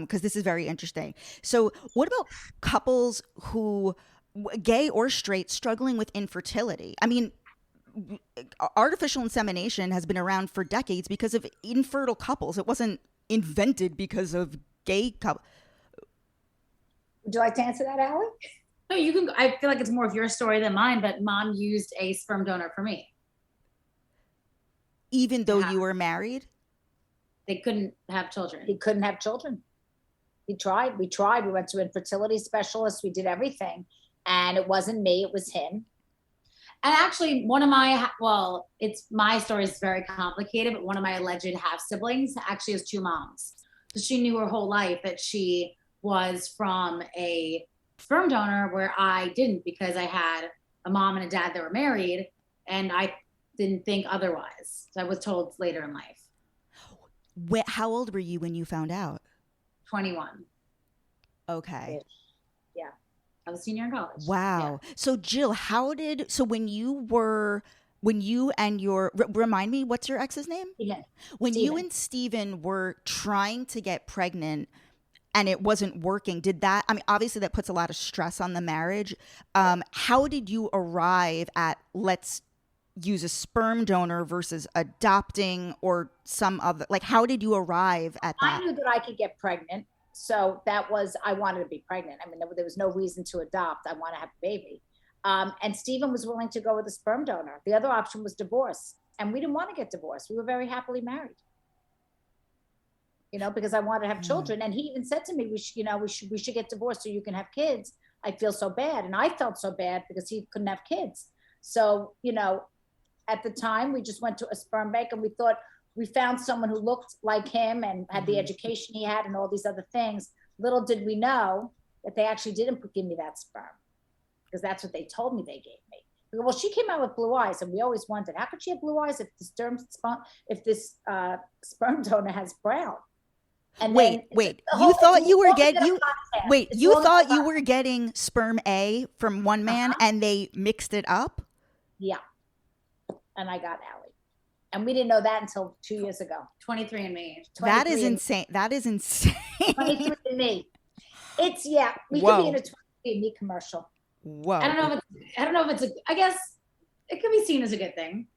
because this is very interesting. So what about couples who, gay or straight, struggling with infertility? I mean, artificial insemination has been around for decades because of infertile couples. It wasn't invented because of gay couples. Would you like to answer that, Ally? No, you can. I feel like it's more of your story than mine, but mom used a sperm donor for me. Even though you were married? They couldn't have children. He couldn't have children. He tried. We tried. We went to infertility specialists. We did everything. And it wasn't me. It was him. And actually, one of my, well, it's my story is very complicated, but one of my alleged half siblings actually has two moms. So she knew her whole life that she was from a sperm donor where I didn't, because I had a mom and a dad that were married, and I didn't think otherwise. So I was told later in life. How old were you when you found out? 21. Okay. Yeah. I was a senior in college. Wow. Yeah. So Jill, when you and your, remind me, what's your ex's name? Steven. When you and Steven were trying to get pregnant and it wasn't working, I mean, obviously that puts a lot of stress on the marriage. How did you arrive at, let's use a sperm donor versus adopting or some other, like, how did you arrive at that? I knew that I could get pregnant. So that was, I wanted to be pregnant. I mean, there was no reason to adopt. I want to have a baby. And Steven was willing to go with a sperm donor. The other option was divorce. And we didn't want to get divorced. We were very happily married. You know, because I wanted to have children. And he even said to me, we should get divorced so you can have kids. I feel so bad. And I felt so bad because he couldn't have kids. So, you know, at the time, we just went to a sperm bank and we thought, we found someone who looked like him and had the education he had and all these other things. Little did we know that they actually didn't give me that sperm, because that's what they told me they gave me. Well, she came out with blue eyes, and we always wondered, how could she have blue eyes if this sperm donor has brown? And wait, you thought you were getting sperm A from one man and they mixed it up? Yeah. And I got Ally. And we didn't know that until 2 years ago. 23 and me. That is insane. That is insane. 23 and me. It's, yeah, we could be in a 23 and me commercial. Whoa. I don't know if it's I guess it could be seen as a good thing.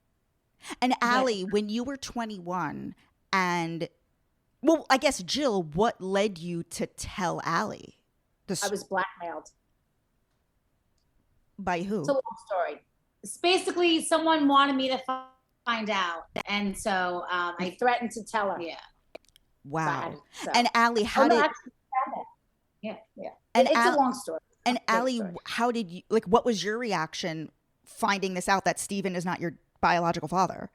And Ally, when you were 21 and, well, I guess Jill, what led you to tell Ally? I was blackmailed. By who? It's a long story. It's basically someone wanted me to find out, and so I threatened to tell her. Yeah. Wow. And Ally, how did? Yeah. And it's a long story. And Ally, how did you, like, what was your reaction finding this out that Steven is not your biological father?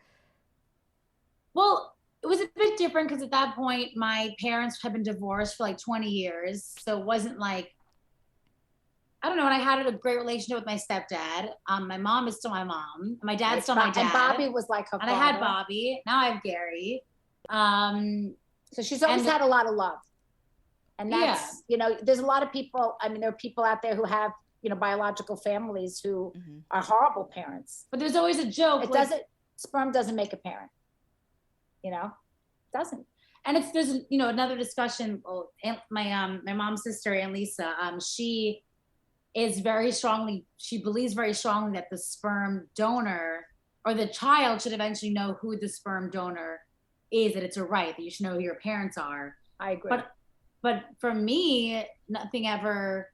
Well, it was a bit different because at that point my parents had been divorced for like 20 years, so it wasn't like, I don't know. And I had a great relationship with my stepdad. My mom is still my mom. My dad's still my dad. And Bobby was like her father. And I had Bobby. Now I have Gary. So she's always had a lot of love. And that's, you know, there's a lot of people. I mean, there are people out there who have, you know, biological families who are horrible parents. But there's always a joke. Sperm doesn't make a parent. You know, it doesn't. And there's, you know, another discussion. Well, my mom's sister, Aunt Lisa, she believes very strongly that the sperm donor or the child should eventually know who the sperm donor is, that it's a right, that you should know who your parents are. I agree. But for me, nothing ever,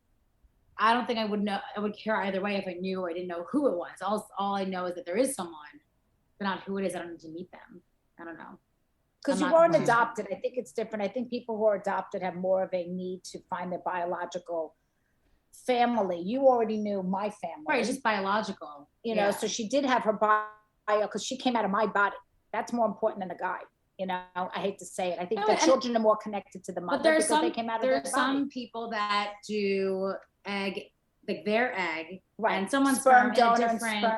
I don't think I would care either way if I knew or I didn't know who it was. All I know is that there is someone, but not who it is. I don't need to meet them. I don't know. Because you weren't adopted. I think it's different. I think people who are adopted have more of a need to find their biological family. You already knew my family. Right, it's just biological. You know, so she did have her bio because she came out of my body. That's more important than a guy. You know, I hate to say it. I think the children are more connected to the mother because they came out of their body. There are some people that do egg, like their egg, right, and someone's sperm sperm donor in a different